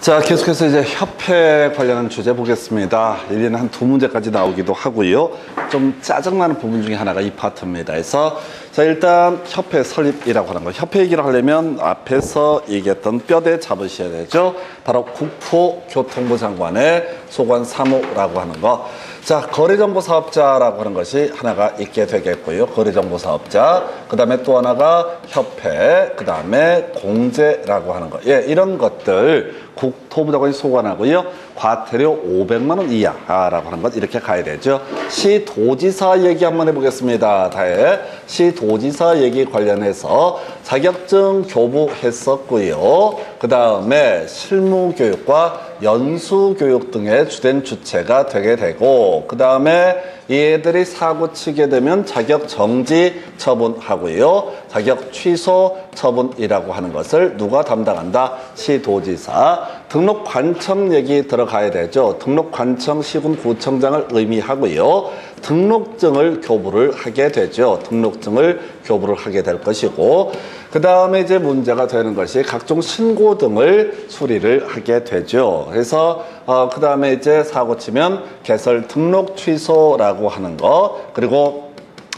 자, 계속해서 이제 협회 관련한 주제 보겠습니다. 1년에 한 2문제까지 나오기도 하고요. 좀 짜증나는 부분 중에 하나가 이 파트입니다. 그래서 자, 일단 협회 설립이라고 하는 거. 협회 얘기를 하려면 앞에서 얘기했던 뼈대 잡으셔야 되죠. 바로 국토교통부 장관의 소관 사무라고 하는 거. 자, 거래정보사업자라고 하는 것이 하나가 있게 되겠고요. 거래정보사업자. 그 다음에 또 하나가 협회. 그 다음에 공제라고 하는 거. 예, 이런 것들 국토부 장관이 소관하고요. 과태료 500만 원 이하라고 하는 것 이렇게 가야 되죠. 시도지사 얘기 한번 해보겠습니다. 다해 시도지사 얘기 관련해서 자격증 교부했었고요. 그 다음에 실무교육과 연수교육 등의 주된 주체가 되게 되고, 그 다음에 얘들이 사고 치게 되면 자격 정지 처분하고요. 자격 취소 처분이라고 하는 것을 누가 담당한다? 시도지사. 등록관청 얘기 들어가야 되죠. 등록관청 시군구청장을 의미하고요. 등록증을 교부를 하게 되죠. 등록증을 교부를 하게 될 것이고, 그 다음에 이제 문제가 되는 것이 각종 신고 등을 수리를 하게 되죠. 그래서 그 다음에 이제 사고 치면 개설 등록 취소라고 하는 거, 그리고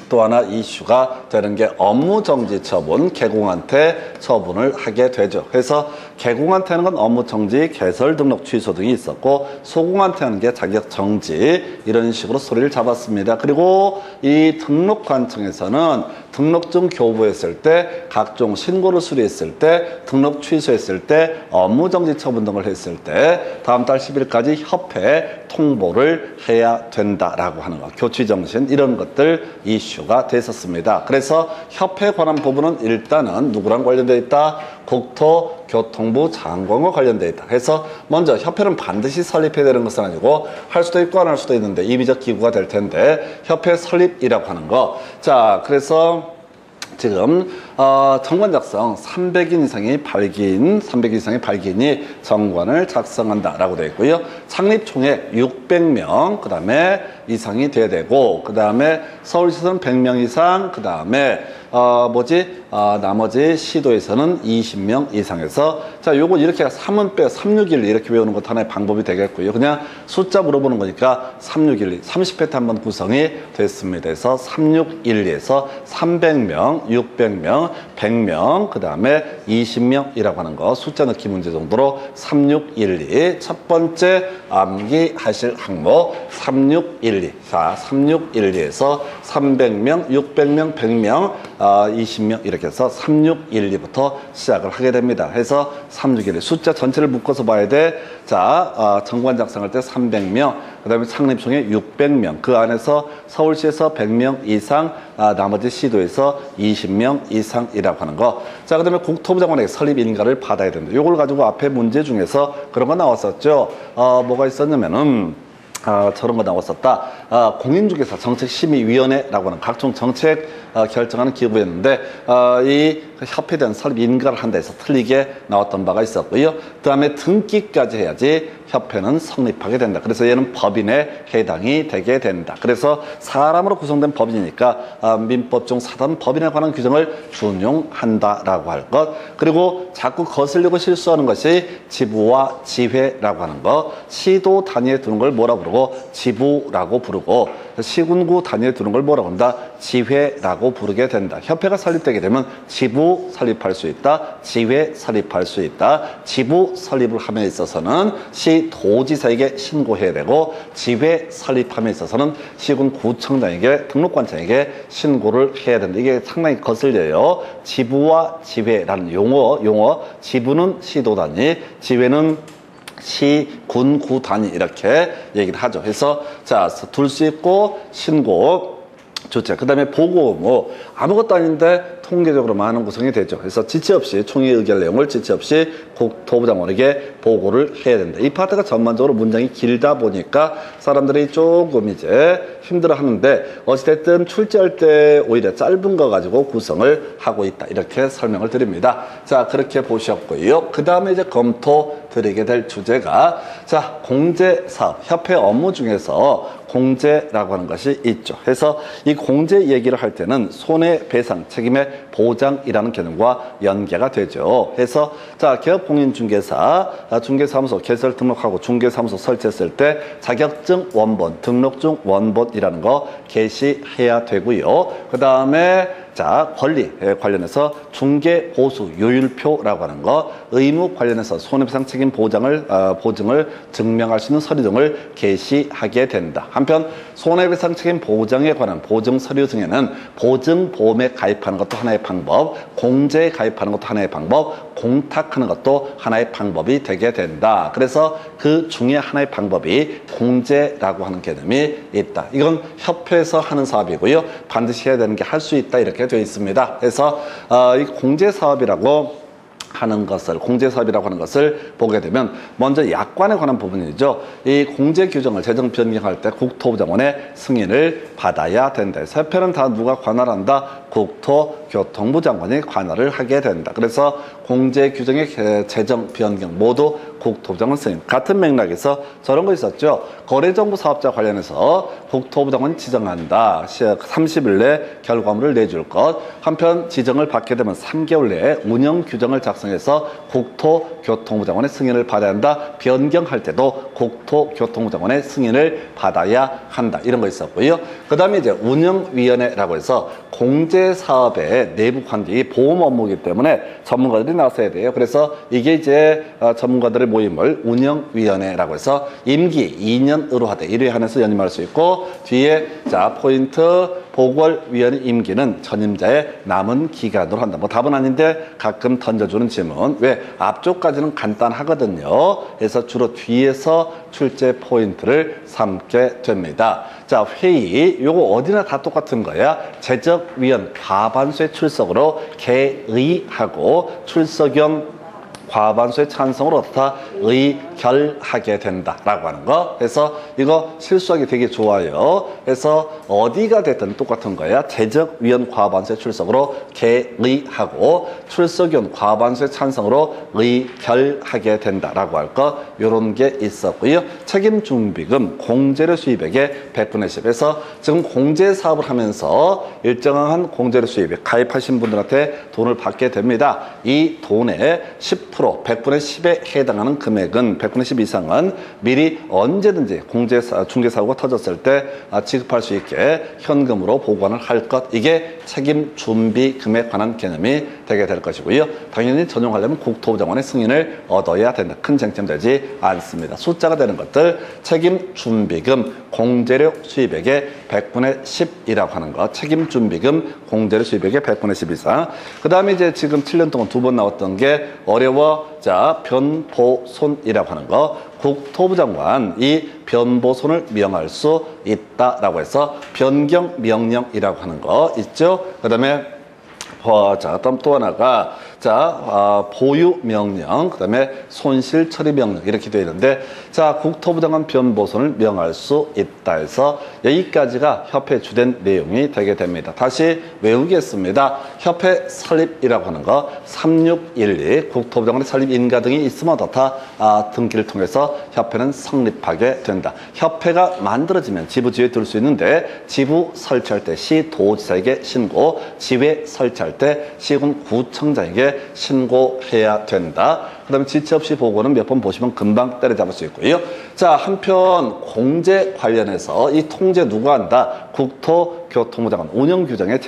또 하나 이슈가 되는 게 업무정지 처분, 개공한테 처분을 하게 되죠. 그래서 개공한테 하는 건 업무정지, 개설 등록 취소 등이 있었고, 소공한테 하는 게 자격정지, 이런 식으로 소리를 잡았습니다. 그리고 이 등록관청에서는 등록증 교부했을 때, 각종 신고를 수리했을 때, 등록 취소했을 때, 업무정지 처분 등을 했을 때 다음 달 10일까지 협회에 통보를 해야 된다라고 하는 거. 교취정신 이런 것들 이슈가 됐었습니다. 그래서 협회에 관한 부분은 일단은 누구랑 관련되어 있다? 국토교통부 장관과 관련되어 있다. 그래서 먼저 협회는 반드시 설립해야 되는 것은 아니고 할 수도 있고 안 할 수도 있는데 임의적 기구가 될 텐데 협회 설립이라고 하는 거. 자, 그래서 지금 정관 작성 300인 이상의 발기인이 정관을 작성한다라고 되어 있고요. 창립 총액 600명 그 다음에 이상이 돼야 되고, 그 다음에 서울시에서는 100명 이상, 그 다음에 나머지 시도에서는 20명 이상에서, 자, 요거 이렇게 361 이렇게 외우는 것도 하나의 방법이 되겠고요. 그냥 숫자 물어보는 거니까 3612 30회트 한번 구성이 됐습니다. 그래서 3612에서 300명, 600명, 100명, 그 다음에 20명이라고 하는 거 숫자 넣기 문제 정도로 3612 첫 번째 암기하실 항목 3612. 자, 3612에서 300명, 600명, 100명, 20명 이렇게 해서 3612부터 시작을 하게 됩니다. 해서 3612 숫자 전체를 묶어서 봐야 돼. 자, 정관 작성할 때 300명, 그 다음에 창립총회 600명, 그 안에서 서울시에서 100명 이상, 나머지 시도에서 20명 이상이라고 하는 거. 자, 그 다음에 국토부 장관에게 설립 인가를 받아야 된다. 요걸 가지고 앞에 문제 중에서 그런 거 나왔었죠. 뭐가 있었냐면은 저런 거 나왔었다. 공인중개사 정책심의위원회라고 하는 각종 정책 결정하는 기구였는데 이 협회에 대한 설립 인가를 한다 해서 틀리게 나왔던 바가 있었고요. 그 다음에 등기까지 해야지 협회는 성립하게 된다. 그래서 얘는 법인에 해당이 되게 된다. 그래서 사람으로 구성된 법인이니까 민법중 사단 법인에 관한 규정을 준용한다라고 할 것. 그리고 자꾸 거슬리고 실수하는 것이 지부와 지회라고 하는 것. 시도 단위에 두는 걸 뭐라 부르고 지부라고 부르고, 시군구 단위에 두는 걸 뭐라고 한다? 지회라고 부르게 된다. 협회가 설립되게 되면 지부 설립할 수 있다. 지회 설립할 수 있다. 지부 설립을 함에 있어서는 시도지사에게 신고해야 되고, 지회 설립함에 있어서는 시군구청장에게 등록관청에게 신고를 해야 된다. 이게 상당히 거슬려요. 지부와 지회라는 용어. 지부는 시도 단위, 지회는 시, 군, 구 단위 이렇게 얘기를 하죠. 그래서 자, 둘 수 있고 신고 주체, 그 다음에 보고 뭐 아무것도 아닌데 통계적으로 많은 구성이 되죠. 그래서 지체 없이 총회 의결 내용을 지체 없이 국토부 장관에게 보고를 해야 된다. 이 파트가 전반적으로 문장이 길다 보니까 사람들이 조금 이제 힘들어 하는데, 어찌됐든 출제할 때 오히려 짧은 거 가지고 구성을 하고 있다. 이렇게 설명을 드립니다. 자, 그렇게 보셨고요. 그 다음에 이제 검토 드리게 될 주제가 자, 공제사업, 협회 업무 중에서 공제라고 하는 것이 있죠. 그래서 이 공제 얘기를 할 때는 손해배상 책임의 보장이라는 개념과 연계가 되죠. 그래서 자, 개업공인중개사, 중개사무소 개설 등록하고 중개사무소 설치했을 때 자격증 원본, 등록증 원본이라는 거 게시해야 되고요. 그 다음에 자, 권리에 관련해서 중개보수 요율표라고 하는 거, 의무 관련해서 손해배상 책임 보증을 증명할 수 있는 서류 등을 게시하게 된다. 한편 손해배상 책임 보장에 관한 보증 서류 중에는 보증보험에 가입하는 것도 하나의 방법, 공제에 가입하는 것도 하나의 방법, 공탁하는 것도 하나의 방법이 되게 된다. 그래서 그 중에 하나의 방법이 공제라고 하는 개념이 있다. 이건 협회에서 하는 사업이고요. 반드시 해야 되는 게 할 수 있다 이렇게 되어 있습니다. 그래서 이 공제사업이라고 하는 것을 보게 되면 먼저 약관에 관한 부분이죠. 이 공제 규정을 재정 변경할 때 국토부 장관의 승인을 받아야 된다. 협회는 다 누가 관할한다? 국토교통부 장관이 관할을 하게 된다. 그래서 공제 규정의 재정 변경 모두 국토부 장관 승인. 같은 맥락에서 저런 거 있었죠. 거래정보 사업자 관련해서 국토부 장관이 지정한다. 30일 내 결과물을 내줄 것. 한편 지정을 받게 되면 3개월 내에 운영 규정을 작성해서 국토교통부 장관의 승인을 받아야 한다. 변경할 때도 국토교통부 장관의 승인을 받아야 한다. 이런 거 있었고요. 그 다음에 이제 운영위원회라고 해서 공제사업의 내부 관계, 보험 업무이기 때문에 전문가들이 나서야 돼요. 그래서 이게 이제 전문가들의 모임을 운영위원회라고 해서 임기 2년으로 하되 1회 한해서 연임할 수 있고, 뒤에 자 포인트 보궐위원회 임기는 전임자의 남은 기간으로 한다. 뭐 답은 아닌데 가끔 던져주는 질문. 왜? 앞쪽까지는 간단하거든요. 그래서 주로 뒤에서 출제 포인트를 삼게 됩니다. 자, 회의. 요거 어디나 다 똑같은 거야. 재적위원 과반수의 출석으로 개의하고 출석형 과반수의 찬성으로 다 의결하게 된다라고 하는 거. 그래서 이거 실수하기 되게 좋아요. 그래서 어디가 됐든 똑같은 거야. 재적위원 과반수의 출석으로 개의하고 출석위원 과반수의 찬성으로 의결하게 된다라고 할 거. 요런 게 있었고요. 책임준비금 공제료 수입액의 100분의 10에서 지금 공제 사업을 하면서 일정한 공제료 수입에 가입하신 분들한테 돈을 받게 됩니다. 이 돈의 10% 100분의 10에 해당하는 금액은 100분의 10 이상은 미리 언제든지 중개사고가 터졌을 때 지급할 수 있게 현금으로 보관을 할 것. 이게 책임준비금에 관한 개념이 되게 될 것이고요. 당연히 전용하려면 국토부 장관의 승인을 얻어야 된다. 큰 쟁점되지 않습니다. 숫자가 되는 것들 책임준비금 공제료 수입액의 100분의 10이라고 하는 것. 책임준비금 공제료 수입액의 100분의 10 이상. 그 다음에 이제 지금 7년 동안 2번 나왔던 게 어려워. 자, 변보손이라고 하는 거. 국토부 장관 이 변보손을 명할 수 있다라고 해서 변경명령이라고 하는 거 있죠. 그 다음에 자, 또 하나가 자, 보유명령, 그 다음에 손실처리명령 이렇게 되어 있는데, 자, 국토부 장관 변보손을 명할 수 있다 해서 여기까지가 협회 주된 내용이 되게 됩니다. 다시 외우겠습니다. 협회 설립이라고 하는 거 3612 국토부 장관의 설립 인가 등이 있으면 다 등기를 통해서 협회는 성립하게 된다. 협회가 만들어지면 지부지회에 들 수 있는데, 지부 설치할 때 시도지사에게 신고, 지회 설치할 때 시군구청장에게 신고해야 된다. 그 다음에 지체 없이 보고는 몇 번 보시면 금방 때려잡을 수 있고요. 자, 한편 공제 관련해서 이 통제 누가 한다? 국토교통부 장관 운영규정의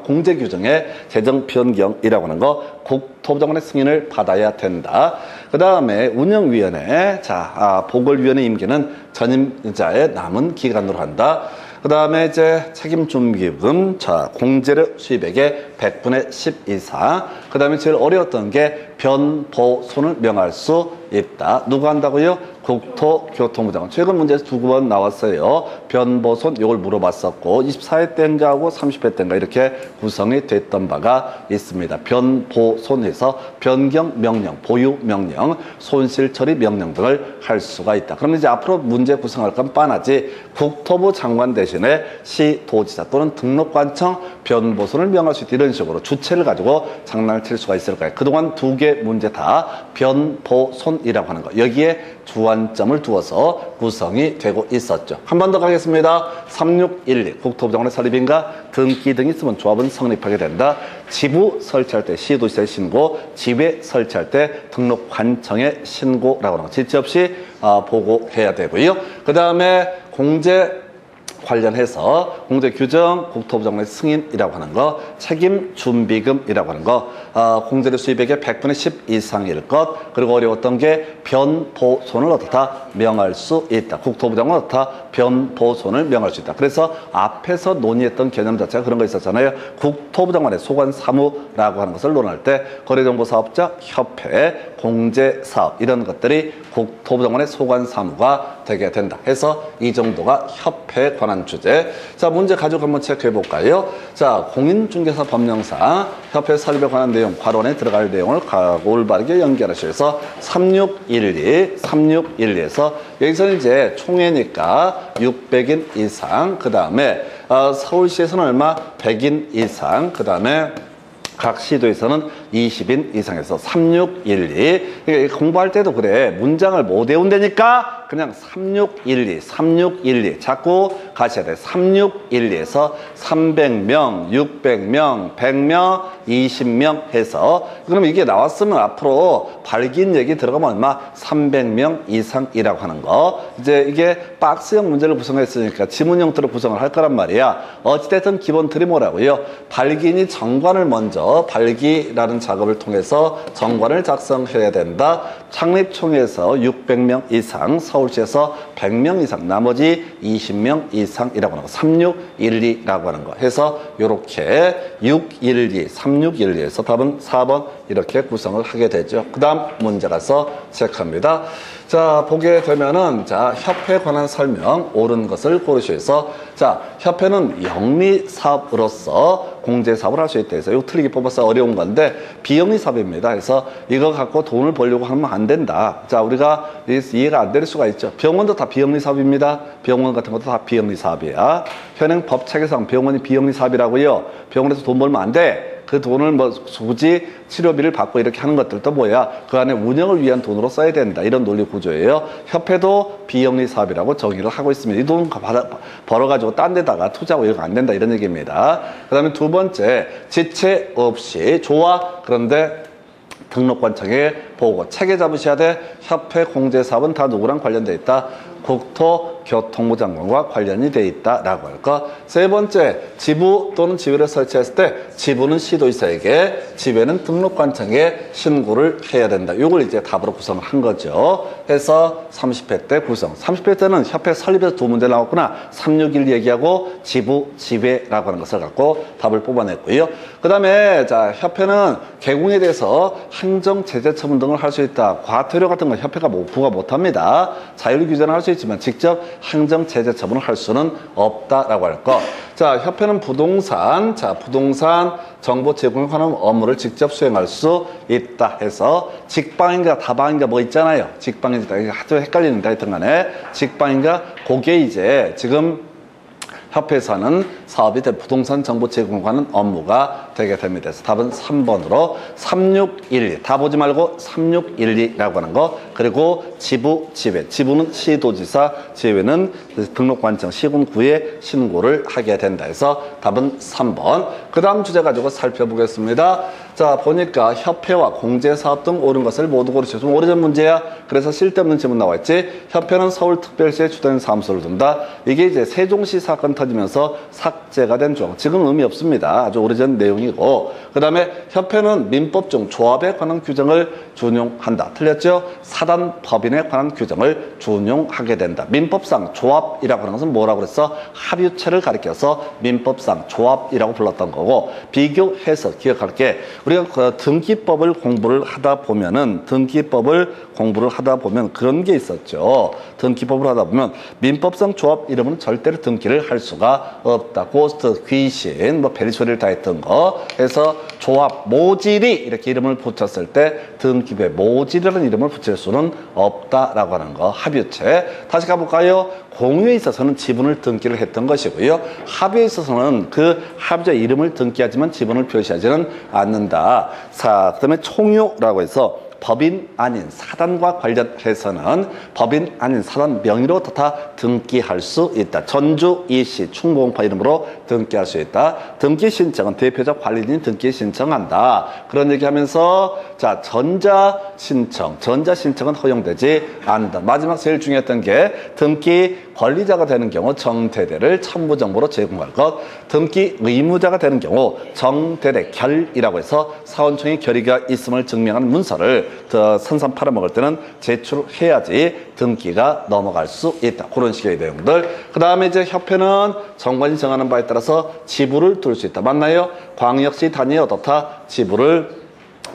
공제 규정의 재정 변경이라고 하는 거 국토부 장관의 승인을 받아야 된다. 그 다음에 운영위원회, 자, 보궐위원회 임기는 전임자의 남은 기간으로 한다. 그 다음에 이제 책임준비금, 자, 공제료 수입액의 100분의 10 이상. 그 다음에 제일 어려웠던 게 변보손을 명할 수 있다. 누가 한다고요? 국토교통부 장관. 최근 문제에서 2번 나왔어요. 변보손 이걸 물어봤었고 24회 때인가 하고 30회 때인가 이렇게 구성이 됐던 바가 있습니다. 변보손에서 변경명령, 보유명령, 손실처리명령 등을 할 수가 있다. 그러면 이제 앞으로 문제 구성할 건 빤하지. 국토부 장관 대신에 시도지사 또는 등록관청 변보손을 명할 수 있다. 이런 식으로 주체를 가지고 장난을 칠 수가 있을 거예요. 그동안 2개 개 문제 다 변보손이라고 하는 거. 여기에 주안점을 두어서 구성이 되고 있었죠. 한 번 더 가겠습니다. 3612 국토부 장관의 설립인가 등기 등이 있으면 조합은 성립하게 된다. 지부 설치할 때 시도지사에 신고, 지회 설치할 때 등록관청에 신고라고 하는 거. 지체 없이 보고해야 되고요. 그 다음에 공제 관련해서 공제 규정, 국토부 장관의 승인이라고 하는 거, 책임 준비금이라고 하는 거, 공제료 수입액의 100분의 10 이상일 것, 그리고 어려웠던 게 변보손을 어떻다 명할 수 있다. 국토부 장관은 어떻다 변보손을 명할 수 있다. 그래서 앞에서 논의했던 개념 자체가 그런 거 있었잖아요. 국토부 장관의 소관 사무라고 하는 것을 논할 때 거래정보사업자 협회, 공제사업 이런 것들이 국토부 장관의 소관 사무가 되게 된다. 해서 이 정도가 협회에 관한 주제. 자, 문제 가지고 한번 체크해 볼까요? 자, 공인중개사 법령상 협회 설립에 관한 내용, 괄호 안에 들어갈 내용을 올바르게 연결하셔서 3612에서 여기서는 이제 총회니까 600인 이상, 그 다음에 서울시에서는 얼마? 100인 이상, 그 다음에 각 시도에서는 20인 이상에서 3612. 공부할 때도 그래. 문장을 못 외운다니까 그냥 3612 자꾸 가셔야 돼. 3612에서 300명, 600명, 100명, 20명 해서 그럼 이게 나왔으면 앞으로 발긴 얘기 들어가면 얼마? 300명 이상이라고 하는 거. 이제 이게 박스형 문제를 구성했으니까 지문 형태로 구성을 할 거란 말이야. 어찌됐든 기본 틀이 뭐라고요? 발긴이 정관을 먼저 발기라는 작업을 통해서 정관을 작성해야 된다. 창립총회에서 600명 이상, 서울시에서 100명 이상, 나머지 20명 이상이라고 하는 거. 3612라고 하는 거. 해서 요렇게 3612에서 답은 4번 이렇게 구성을 하게 되죠. 그 다음 문제 가서 체크합니다. 자, 보게 되면은, 자, 협회에 관한 설명, 옳은 것을 고르셔서, 자, 협회는 영리사업으로서 공제사업을 할 수 있다 해서, 이거 틀리게 뽑아서 어려운 건데, 비영리사업입니다. 그래서 이거 갖고 돈을 벌려고 하면 안 된다. 자, 우리가 이해가 안 될 수가 있죠. 병원도 다 비영리사업입니다. 병원 같은 것도 다 비영리사업이야. 현행 법책에서 병원이 비영리사업이라고요. 병원에서 돈 벌면 안 돼. 그 돈을 뭐 굳이 치료비를 받고 이렇게 하는 것들도 뭐야? 그 안에 운영을 위한 돈으로 써야 된다. 이런 논리 구조예요. 협회도 비영리 사업이라고 정의를 하고 있습니다. 이 돈 벌어가지고 딴 데다가 투자하고 이런 거 안 된다. 이런 얘기입니다. 그 다음에 두 번째, 지체 없이 좋아. 그런데 등록관청에 보고 체계 잡으셔야 돼. 협회 공제사업은 다 누구랑 관련돼 있다? 국토교통부 장관과 관련이 돼 있다라고 할 것. 세 번째, 지부 또는 지회를 설치했을 때 지부는 시도지사에게, 지회는 등록관청에 신고를 해야 된다. 이걸 이제 답으로 구성을 한 거죠. 해서 30회 때 구성. 30회 때는 협회 설립에서 두 문제 나왔구나. 361 얘기하고 지부, 지회라고 하는 것을 갖고 답을 뽑아냈고요. 그 다음에 자, 협회는 개공에 대해서 행정 제재 처분 등을 할 수 있다. 과태료 같은 건 협회가 부과 못합니다. 자율 규제는 할 수 있지만 직접 행정 제재 처분을 할 수는 없다라고 할 것. 자, 협회는 부동산 정보 제공에 관한 업무를 직접 수행할 수 있다 해서 직방인가 다방인가 뭐 있잖아요. 직방인가 아주 헷갈리는데 하여튼 간에 직방인가 그게 이제 지금 협회에서 하는 사업이 부동산 정보 제공에 관한 업무가 되게 됩니다. 그래서 답은 3번으로 3612. 다 보지 말고 3612라고 하는 거. 그리고 지부, 지회. 지부는 시도지사, 지회는 등록관청, 시군구에 신고를 하게 된다 해서 답은 3번. 그 다음 주제 가지고 살펴보겠습니다. 자, 보니까 협회와 공제사업 등 옳은 것을 모두 고르셔서 좀 오래전 문제야. 그래서 쓸데없는 질문 나와 있지. 협회는 서울특별시에 주된 사무소를 둔다. 이게 이제 세종시 사건 터지면서 삭제가 된 조항. 지금 의미 없습니다. 아주 오래전 내용이고. 그 다음에 협회는 민법 중 조합에 관한 규정을 준용한다. 틀렸죠? 사단법인에 관한 규정을 준용하게 된다. 민법상 조합이라고 하는 것은 뭐라고 그랬어? 합유체를 가리켜서 민법상 조합이라고 불렀던 거고, 비교해서 기억할 게, 우리가 그 등기법을 공부를 하다 보면 그런 게 있었죠. 등기법을 하다 보면 민법상 조합 이름은 절대로 등기를 할 수가 없다. 고스트, 귀신, 뭐 별소리를 다 했던 거. 거죠. 그래서 조합, 모질이 이렇게 이름을 붙였을 때 등기부에 모질이라는 이름을 붙일 수는 없다라고 하는 거. 합의체. 다시 가볼까요? 공유에 있어서는 지분을 등기를 했던 것이고요. 합의에 있어서는 그 합의자 이름을 등기하지만 지분을 표시하지는 않는다. 자, 그 다음에 총유라고 해서 법인 아닌 사단과 관련해서는 법인 아닌 사단 명의로 다 등기할 수 있다. 전주 이씨 충무공파 이름으로 등기할 수 있다. 등기 신청은 대표자 관리인이 등기 신청한다. 그런 얘기하면서 자 전자 신청은 허용되지 않는다. 마지막 제일 중요했던 게 등기 권리자가 되는 경우 정대대를 첨부정보로 제공할 것. 등기 의무자가 되는 경우 정대대 결이라고 해서 사원총회 결의가 있음을 증명하는 문서를 선산 팔아먹을 때는 제출해야지 등기가 넘어갈 수 있다. 그런 식의 내용들. 그 다음에 이제 협회는 정관이 정하는 바에 따라서 지부를 둘 수 있다. 맞나요? 광역시 단위에 어떻다? 지부를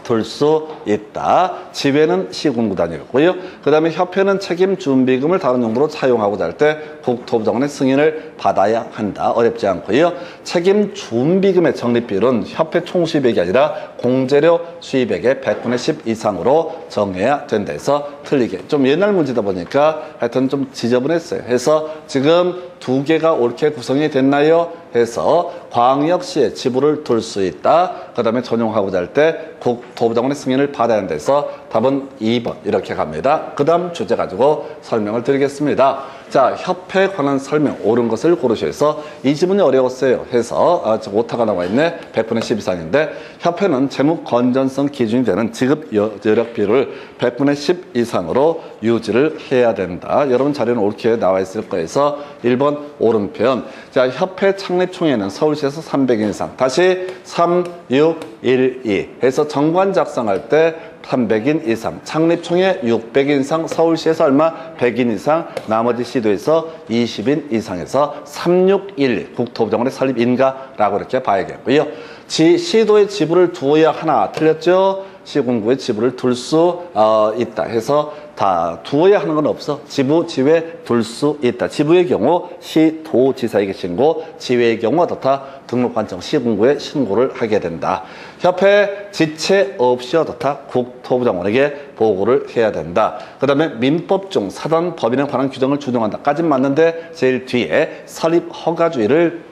둘 수 있다. 지회는 시군구 단위였고요. 그 다음에 협회는 책임 준비금을 다른 용도로 사용하고자 할 때 국토부 장관의 승인을 받아야 한다. 어렵지 않고요. 책임 준비금의 적립비율은 협회 총 수입액이 아니라 공재료 수입액의 100분의 10 이상으로 정해야 된다 해서 틀리게. 좀 옛날 문제다 보니까 하여튼 좀 지저분했어요. 해서 지금 두 개가 옳게 구성이 됐나요? 해서 광역시에 지부를 둘 수 있다. 그 다음에 전용하고자 할 때 국토부 장관의 승인을 받아야 한다 해서 답은 2번 이렇게 갑니다. 그 다음 주제 가지고 설명을 드리겠습니다. 자, 협회에 관한 설명 옳은 것을 고르셔서 이 지문이 어려웠어요. 해서 오타가 나와 있네. 100분의 10 이상인데 협회는 재무 건전성 기준이 되는 지급 여력비율을 100분의 10 이상으로 유지를 해야 된다. 여러분 자료는 옳게 나와 있을 거에서 1번 옳은 표현. 자, 협회 창립총회는 서울시에서 300인 이상. 다시 3, 6, 1, 2 해서 정관 작성할 때 300인 이상, 창립총회 600인 이상, 서울시에서 얼마? 100인 이상, 나머지 시도에서 20인 이상에서 361 국토부 장관의 설립인가라고 이렇게 봐야겠고요. 시도의 지부를 두어야 하나 틀렸죠? 시군구의 지부를 둘 수 있다 해서 다 두어야 하는 건 없어. 지부, 지회 둘 수 있다. 지부의 경우 시도지사에게 신고, 지회의 경우 어떻다? 등록관청 시군구에 신고를 하게 된다. 협회 지체 없이 어떻다? 국토부 장관에게 보고를 해야 된다. 그 다음에 민법 중 사단 법인에 관한 규정을 준용한다까지는 맞는데 제일 뒤에 설립 허가주의를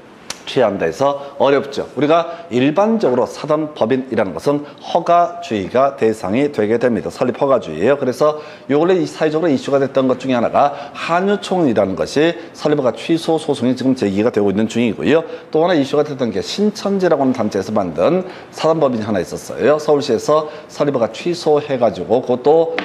취한다 해서 어렵죠. 우리가 일반적으로 사단 법인이라는 것은 허가주의가 대상이 되게 됩니다. 설립 허가주의예요. 그래서 요 근래 사회적으로 이슈가 됐던 것 중에 하나가 한유총이라는 것이 설립허가 취소 소송이 지금 제기가 되고 있는 중이고요. 또 하나 이슈가 됐던 게 신천지라고 하는 단체에서 만든 사단 법인이 하나 있었어요. 서울시에서 설립허가 취소해가지고 그것도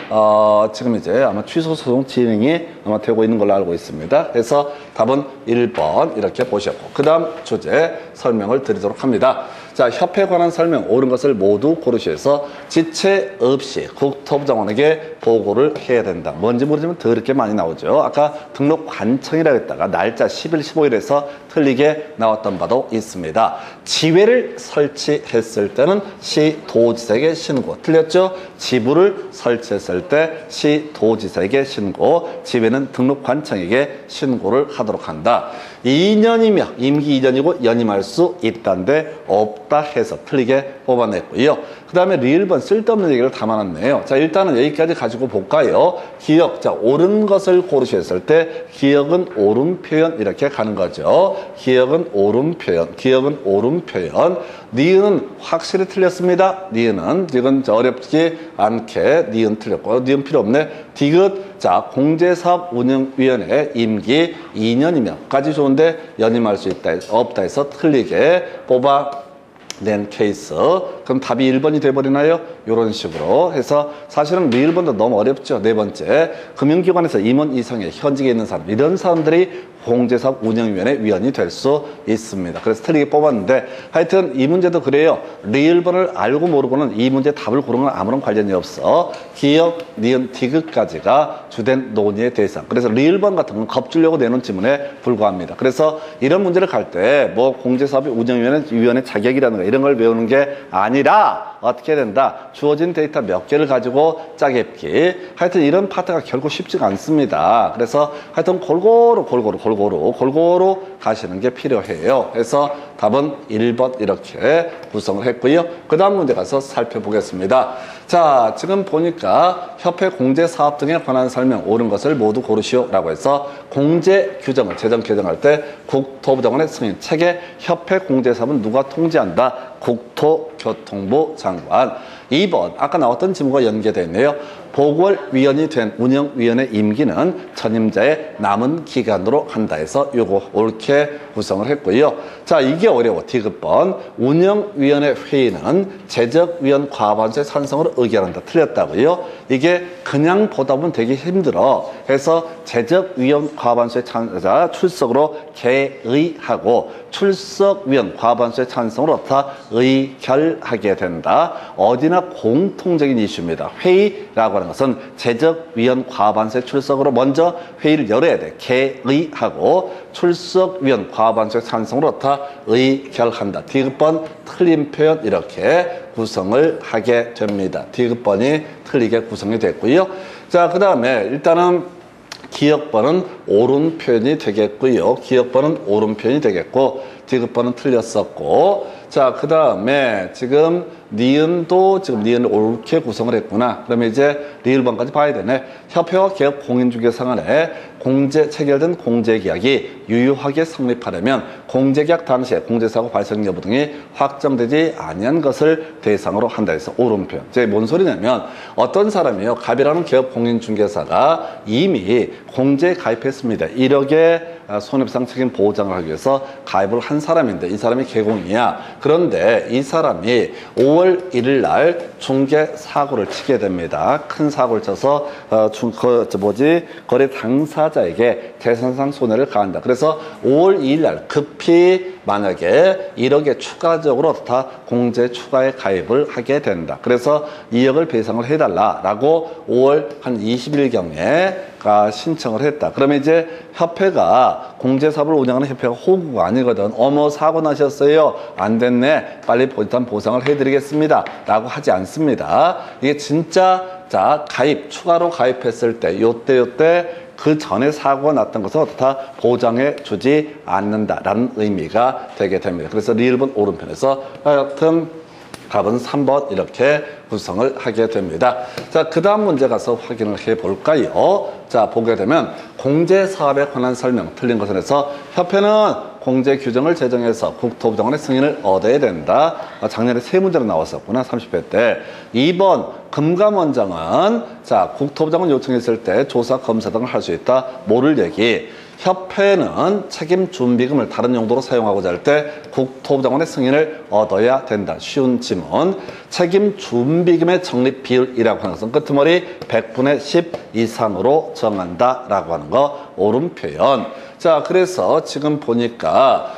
지금 이제 아마 취소 소송 진행이 아마 되고 있는 걸로 알고 있습니다. 그래서 답은 1번 이렇게 보셨고, 그 다음 주제 설명을 드리도록 합니다. 자, 협회에 관한 설명 옳은 것을 모두 고르셔서 지체 없이 국토부 장관에게 보고를 해야 된다. 뭔지 모르지만 더럽게 많이 나오죠. 아까 등록 관청이라고 했다가 날짜 10일, 15일에서 틀리게 나왔던 바도 있습니다. 지회를 설치했을 때는 시도지사에게 신고. 틀렸죠? 지부를 설치했을 때 시도지사에게 신고, 지회는 등록 관청에게 신고를 하도록 한다. 2년이며 임기 2년이고 연임할 수 있다는데 없다 해서 틀리게 뽑아냈고요. 그 다음에 리을번 쓸데없는 얘기를 담아놨네요. 자, 일단은 여기까지 가지고 볼까요? 기억. 자, 옳은 것을 고르셨을 때 기억은 옳은 표현 이렇게 가는 거죠. 기억은 옳은 표현. 기억은 옳은 표현. 니은은 확실히 틀렸습니다. 니은은 이건 어렵지 않게 니은 틀렸고, 니은 필요 없네. 디귿. 자, 공제사업운영위원회 임기 2년이면까지 좋은데 연임할 수 있다 없다 해서 틀리게 뽑아낸 케이스. 그럼 답이 1번이 돼버리나요? 이런 식으로 해서 사실은 리을번도 너무 어렵죠. 네 번째, 금융기관에서 임원 이상의 현직에 있는 사람, 이런 사람들이 공제사업운영위원회 위원이 될 수 있습니다. 그래서 틀리게 뽑았는데 하여튼 이 문제도 그래요. 리을번을 알고 모르고는 이 문제 답을 고르는 건 아무런 관련이 없어. 기억, 니은, 디귿까지가 주된 논의의 대상. 그래서 리을번 같은 건 겁주려고 내놓은 지문에 불과합니다. 그래서 이런 문제를 갈 때 뭐 공제사업운영위원회 자격이라든가 이런 걸 배우는 게 아니라 아니라 어떻게 된다? 주어진 데이터 몇 개를 가지고 짜깁기. 하여튼 이런 파트가 결코 쉽지가 않습니다. 그래서 하여튼 골고루 가시는 게 필요해요. 그래서 답은 1번 이렇게 구성을 했고요. 그 다음 문제 가서 살펴보겠습니다. 자, 지금 보니까 협회 공제 사업 등에 관한 설명 옳은 것을 모두 고르시오 라고 해서 공제 규정을 제정 개정할 때 국토부 장관의 승인, 체계 협회 공제 사업은 누가 통제한다? 국토교통부 장관. 2번 아까 나왔던 지문과 연계되어 있네요. 보궐위원이 된 운영위원회 임기는 전임자의 남은 기간으로 한다 해서 요거 옳게 구성을 했고요. 자, 이게 어려워. 디귿번 운영위원회 회의는 제적위원 과반수의 찬성으로 의결한다. 틀렸다고요. 이게 그냥 보다 보면 되게 힘들어. 그래서 제적위원 과반수의 출석으로 개의하고 출석위원 과반수의 찬성으로 다 의결하게 된다. 어디나 공통적인 이슈입니다. 회의라고 하는 것은 제적위원 과반수의 출석으로 먼저 회의를 열어야 돼. 개의하고 출석위원 과반수의 찬성으로 다 의결한다. 디귿번 틀린 표현 이렇게 구성을 하게 됩니다. 디귿번이 틀리게 구성이 됐고요. 자, 그 다음에 일단은 기역번은 옳은 표현이 되겠고요. 기역번은 옳은 표현이 되겠고 디귿번은 틀렸었고 자, 그 다음에 지금 니은도 지금 니은을 옳게 구성을 했구나. 그러면 이제 리을번까지 봐야 되네. 협회와 개업 공인중개사간에 공제 체결된 공제계약이 유효하게 성립하려면 공제계약 당시에 공제사고 발생 여부 등이 확정되지 아니한 것을 대상으로 한다 해서 옳은 표현. 이제 뭔 소리냐면 어떤 사람이요. 갑이라는 개업 공인중개사가 이미 공제에 가입했습니다. 1억의 손해배상 책임 보장을 하기 위해서 가입을 한 사람인데 이 사람이 개공이야. 그런데 이 사람이 5월 1일 날 중개 사고를 치게 됩니다. 큰 사고를 쳐서 거래 당사자에게 재산상 손해를 가한다. 그래서 5월 2일 날 급히 만약에 1억에 추가적으로 다 공제 추가에 가입을 하게 된다. 그래서 2억을 배상을 해달라라고 5월 한 20일경에 신청을 했다. 그러면 이제 협회가 공제사업을 운영하는 협회가 호구가 아니거든. 어머 사고 나셨어요. 안 됐네. 빨리 일단 보상을 해드리겠습니다. 라고 하지 않습니다. 이게 진짜 자 가입 추가로 가입했을 때 요때 그 전에 사고가 났던 것을 다 보장해 주지 않는다라는 의미가 되게 됩니다. 그래서 리을번 오른편에서 하여튼 답은 3번 이렇게 구성을 하게 됩니다. 자, 그 다음 문제 가서 확인을 해 볼까요? 자, 보게 되면 공제사업에 관한 설명 틀린 것을 해서 협회는 공제 규정을 제정해서 국토부 장관의 승인을 얻어야 된다. 작년에 3문제로 나왔었구나. 30회 때. 2번 금감원장은 자, 국토부 장관 요청했을 때 조사 검사 등을 할 수 있다. 모를 얘기. 협회는 책임 준비금을 다른 용도로 사용하고자 할 때 국토부 장관의 승인을 얻어야 된다. 쉬운 지문. 책임 준비금의 적립 비율이라고 하는 것은 끄트머리 100분의 10 이상으로 정한다라고 하는 거 옳은 표현. 자, 그래서 지금 보니까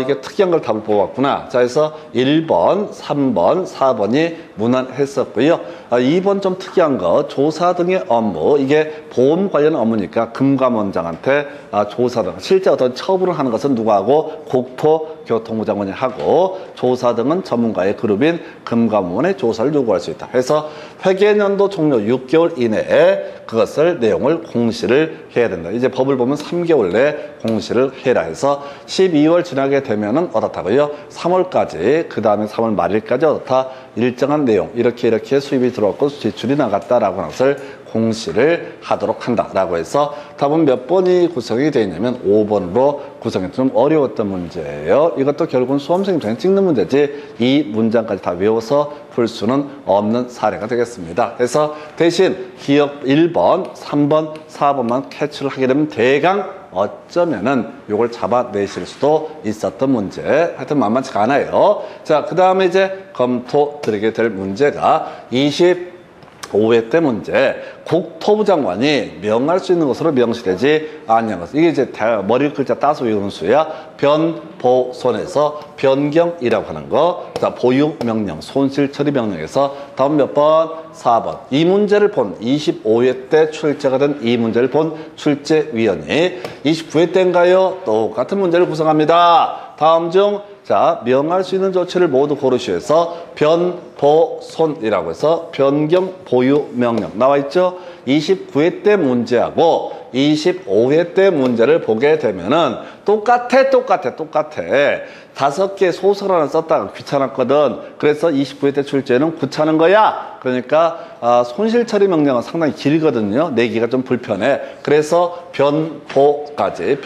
이게 특이한 걸 답을 뽑았구나. 자, 그래서 1번, 3번, 4번이 무난했었고요. 2번 좀 특이한 거 조사 등의 업무. 이게 보험 관련 업무니까 금감원장한테 조사 등 실제 어떤 처분을 하는 것은 누가 하고 국토교통부 장관이 하고 조사 등은 전문가의 그룹인 금감원의 조사를 요구할 수 있다. 그래서 회계년도 종료 6개월 이내에 그것을 내용을 공시를 해야 된다. 이제 법을 보면 3개월 내에 공시를 해라 해서 12월 지나게 되면은 어떻다고요? 3월까지 그 다음에 3월 말일까지 어떻다 일정한 내용 이렇게 수입이 들어왔고 지출이 나갔다라고 하는 것을 공시를 하도록 한다라고 해서 답은 몇 번이 구성이 되어 있냐면 5번으로 구성이 좀 어려웠던 문제예요. 이것도 결국은 수험생이 그냥 찍는 문제지 이 문장까지 다 외워서 풀 수는 없는 사례가 되겠습니다. 그래서 대신 기억 1번, 3번, 4번만 캐치를 하게 되면 대강 어쩌면은 요걸 잡아내실 수도 있었던 문제. 하여튼 만만치가 않아요. 자, 그 다음에 이제 검토 드리게 될 문제가 25회 때 문제. 국토부 장관이 명할 수 있는 것으로 명시되지 아니한 것. 이게 이제 머리 글자 따서 외우는 수야. 변보손에서 변경이라고 하는 거. 자, 보유명령, 손실처리 명령에서 다음 몇 번? 4번. 이 문제를 본 25회 때 출제가 된 이 문제를 본 출제위원이 29회 때인가요? 똑같은 문제를 구성합니다. 다음 중 자, 명할 수 있는 조치를 모두 고르시오 해서 변보손이라고 해서 변경 보유 명령 나와 있죠? 29회 때 문제하고 25회 때 문제를 보게 되면은 똑같아. 5개 소설 하나 썼다가 귀찮았거든. 그래서 29회 때 출제는 귀찮은 거야. 그러니까 손실 처리 명령은 상당히 길거든요. 내기가 좀 불편해. 그래서 변보까지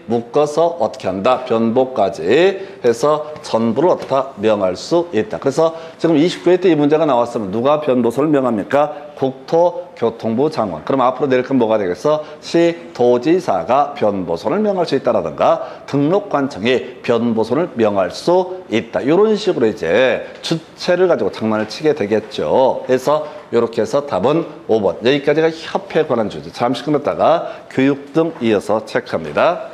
묶어서 어떻게 한다? 변보까지 해서 전부를 어떻다? 명할 수 있다. 그래서 지금 29회 때 이 문제가 나왔으면 누가 변보소를 명합니까? 국토교통부 장관. 그럼 앞으로 내릴 건 뭐가 되겠어? 시도지사가 변보선을 명할 수 있다라든가 등록관청이 변보선을 명할 수 있다. 이런 식으로 이제 주체를 가지고 장난을 치게 되겠죠. 그래서 이렇게 해서 답은 5번. 여기까지가 협회에 관한 주제. 잠시 끊었다가 교육 등 이어서 체크합니다.